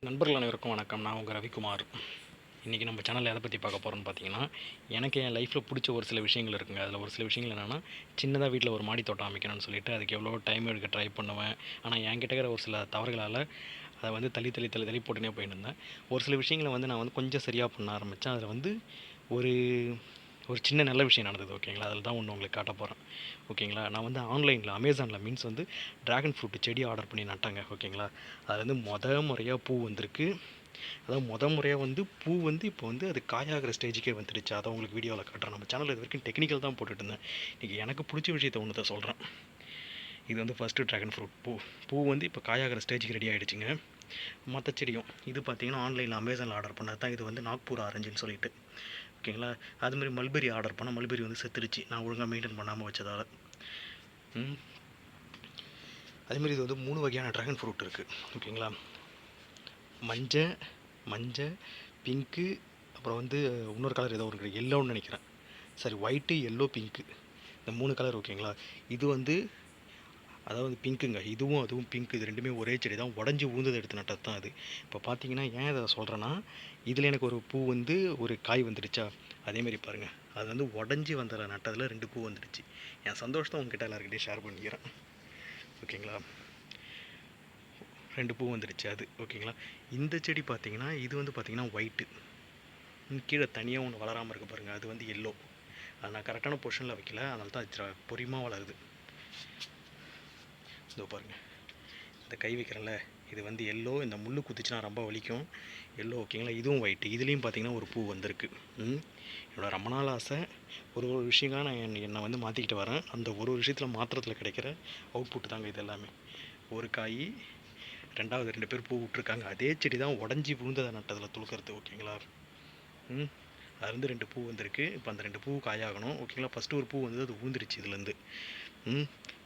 நண்பர்கள் அனைவருக்கும் வணக்கம். நான் உங்கள் ரவிக்குமார். இன்றைக்கி நம்ம சேனலில் எதை பற்றி பார்க்க போகிறோன்னு பார்த்தீங்கன்னா, எனக்கு என் லைஃப்பில் பிடிச்ச ஒரு சில விஷயங்கள் இருக்குங்க. அதில் ஒரு சில விஷயங்கள் என்னென்னா, சின்னதாக வீட்டில் ஒரு மாடி தோட்டம் அமைக்கணும்னு சொல்லிட்டு அதுக்கு எவ்வளோ டைம் எடுக்க ட்ரை பண்ணுவேன். ஆனால் என்கிட்ட இருக்கிற ஒரு சில தவறுகளால் அதை வந்து தள்ளி போட்டுனே போயின்னு இருந்தேன். ஒரு சில விஷயங்களை வந்து நான் வந்து கொஞ்சம் சரியாக பண்ண ஆரம்பித்தேன். அதில் வந்து ஒரு ஒரு சின்ன நல்ல விஷயம் நடந்தது. ஓகேங்களா, அதில் தான் ஒன்று உங்களுக்கு காட்ட போகிறேன். ஓகேங்களா, நான் வந்து ஆன்லைனில் அமேசானில் மீன்ஸ் வந்து ட்ராகன் ஃப்ரூட் செடி ஆர்டர் பண்ணி நட்டாங்க. ஓகேங்களா, அது வந்து முறையாக பூ வந்திருக்கு. அதாவது முறையாக வந்து பூ வந்து இப்போ வந்து அது காயாகிற ஸ்டேஜுக்கே வந்துடுச்சு. அதை உங்களுக்கு வீடியோவில் காட்டுறேன். நம்ம சேனலில் இது வரைக்கும் டெக்னிக்கல் தான் போட்டுட்டு இருந்தேன். இன்றைக்கி எனக்கு பிடிச்ச விஷயத்த ஒன்று தான் சொல்கிறேன். இது வந்து ஃபஸ்ட்டு ட்ராகன் ஃப்ரூட் பூ வந்து இப்போ காயாகிற ஸ்டேஜுக்கு ரெடி ஆகிடுச்சிங்க. மற்ற செடியும் இது பார்த்தீங்கன்னா ஆன்லைனில் அமேசானில் ஆர்டர் பண்ணது தான். இது வந்து நாக்பூர் ஆரஞ்சுன்னு சொல்லிட்டு. ஓகேங்களா, அதுமாதிரி மல்பெரி ஆர்டர் பண்ணால் மல்பெரி வந்து செத்துருச்சு, நான் ஒழுங்காக மெயின்டைன் பண்ணாமல் வச்சதால். அதேமாதிரி இது வந்து 3 வகையான ட்ராகன் ஃப்ரூட் இருக்குது. ஓகேங்களா, மஞ்சள் பிங்க்கு, அப்புறம் வந்து இன்னொரு கலர் ஏதோ இருக்குது, எல்லோன்னு நினைக்கிறேன். சரி, ஒயிட்டு எல்லோ பிங்க்கு, இந்த 3 கலர். ஓகேங்களா, இது வந்து அதாவது பிங்க்குங்க. அதுவும் பிங்க். இது ரெண்டுமே ஒரே செடி தான். உடஞ்சி ஊந்தது எடுத்து நட்டது தான் அது. இப்போ பார்த்தீங்கன்னா ஏன் இதை சொல்கிறேன்னா, இதில் எனக்கு ஒரு பூ வந்து ஒரு காய் வந்துடுச்சா. அதேமாரி பாருங்கள், அது வந்து உடஞ்சி வந்ததில் நட்டதில் 2 பூ வந்துடுச்சு. என் சந்தோஷத்தை உங்ககிட்ட எல்லாருக்கிட்டையும் ஷேர் பண்ணிக்கிறேன். ஓகேங்களா, 2 பூ வந்துடுச்சு அது. ஓகேங்களா, இந்த செடி பார்த்தீங்கன்னா இது வந்து பார்த்தீங்கன்னா ஒயிட்டு. கீழே தனியாக ஒன்று வளராமல் இருக்குது பாருங்கள், அது வந்து எல்லோ. அது நான் கரெக்டான பொசிஷனில் வைக்கல, அதனால தான் அது பொறியமாக வளருது. இதோ பாருங்கள், இந்த கை வைக்கிறேன்ல, இது வந்து எல்லோ. இந்த முள் குத்திச்சுனா ரொம்ப வலிக்கும். எல்லோ. ஓகேங்களா, இதுவும் ஒயிட்டு. இதுலேயும் பார்த்தீங்கன்னா ஒரு பூ வந்திருக்கு. என்னோட ரொம்ப நாள் ஆசை. ஒரு விஷயங்களாக நான் என்னை வந்து மாற்றிக்கிட்டு வரேன். அந்த ஒரு விஷயத்தில் மாத்திரத்தில் கிடைக்கிற அவுட்புட் தாங்க இது எல்லாமே. ஒரு காய், 2வது 2 பேர் பூ விட்ருக்காங்க. அதே செடி தான் உடஞ்சி விழுந்ததை நட்டதில் துளுக்கிறது. ஓகேங்களா, அதுலேருந்து 2 பூ வந்திருக்கு. இப்போ அந்த 2 பூ காயாகணும். ஓகேங்களா, ஃபஸ்ட்டு ஒரு பூ வந்து அது ஊந்துருச்சு இதுலேருந்து.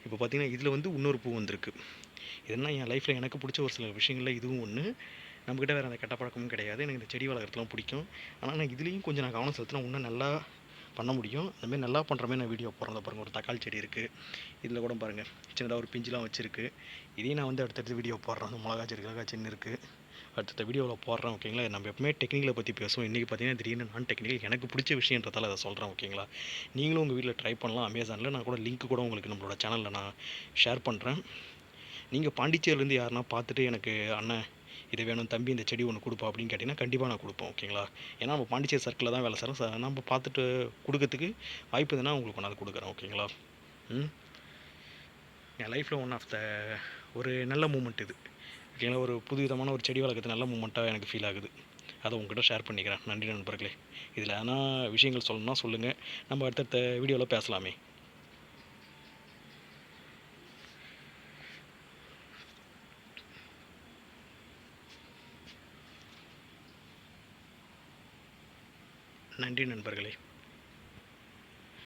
இப்போ பார்த்தீங்கன்னா இதில் வந்து இன்னொரு பூ வந்திருக்கு. இதெல்லாம் என் லைஃப்பில் எனக்கு பிடிச்ச ஒரு சில விஷயங்களில் இதுவும் ஒன்று. நம்மக்கிட்ட வேறு அந்த கெட்ட பழக்கமும் கிடையாது. எனக்கு இந்த செடி வளர்க்குறதுலாம் பிடிக்கும். ஆனால் நான் இதுலேயும் கொஞ்சம் நான் கவனம் செலுத்தினா இன்னும் நல்லா பண்ண முடியும். அதுமாதிரி நல்லா பண்ணுற மாதிரி நான் வீடியோ போடுறேன். பாருங்கள், ஒரு தக்காளி செடி இருக்குது. இதில் கூட பாருங்கள் சின்னதாக ஒரு பிஞ்சுலாம் வச்சுருக்கு. இதையும் நான் வந்து அடுத்தடுத்து வீடியோ போடுறேன். அந்த மிளகா சின்ன இருக்குது, அடுத்த வீடியோவில் போடுறேன். ஓகேங்களா, நம்ம எப்பவுமே டெக்னிக்கலை பற்றி பேசுவோம். இன்றைக்கி பார்த்தீங்கன்னா திடீர்னு நான் டெக்னிக்கல் எனக்கு பிடிச்ச விஷயன்றதால அதை சொல்கிறேன். ஓகேங்களா, நீங்களும் உங்கள் வீட்டில் ட்ரை பண்ணலாம். அமேசானில் நான் கூட லிங்க் கூட உங்களுக்கு நம்மளோட சேனலில் நான் ஷேர் பண்ணுறேன். நீங்கள் பாண்டிச்சேரியிலேருந்து யாருன்னா பார்த்துட்டு எனக்கு அண்ணன் இது வேணும் தம்பி, இந்த செடி ஒன்று கொடுப்பா அப்படின்னு கேட்டிங்கன்னா கண்டிப்பாக நான் கொடுப்போம். ஓகேங்களா, ஏன்னா நம்ம பாண்டிச்சேரி சர்க்கிளில் தான் வேலை செய்கிறோம். நம்ம பார்த்துட்டு கொடுக்கறதுக்கு வாய்ப்பு இருந்ததுன்னா உங்களுக்கு கொண்டாந்து கொடுக்குறேன். ஓகேங்களா, என் லைஃப்பில் ஒன் ஆஃப் த ஒரு நல்ல மூமெண்ட் இது. ஓகேங்களா, ஒரு புது விதமான ஒரு செடி வளர்க்குறது நல்ல மூமெண்ட்டாக எனக்கு ஃபீல் ஆகுது. அதை உங்கள்கிட்ட ஷேர் பண்ணிக்கிறேன். நன்றி நண்பர்களே. இதில் எதனா விஷயங்கள் சொல்லணும்னா சொல்லுங்கள், நம்ம அடுத்தடுத்த வீடியோவில் பேசலாமே. நன்றி நண்பர்களே.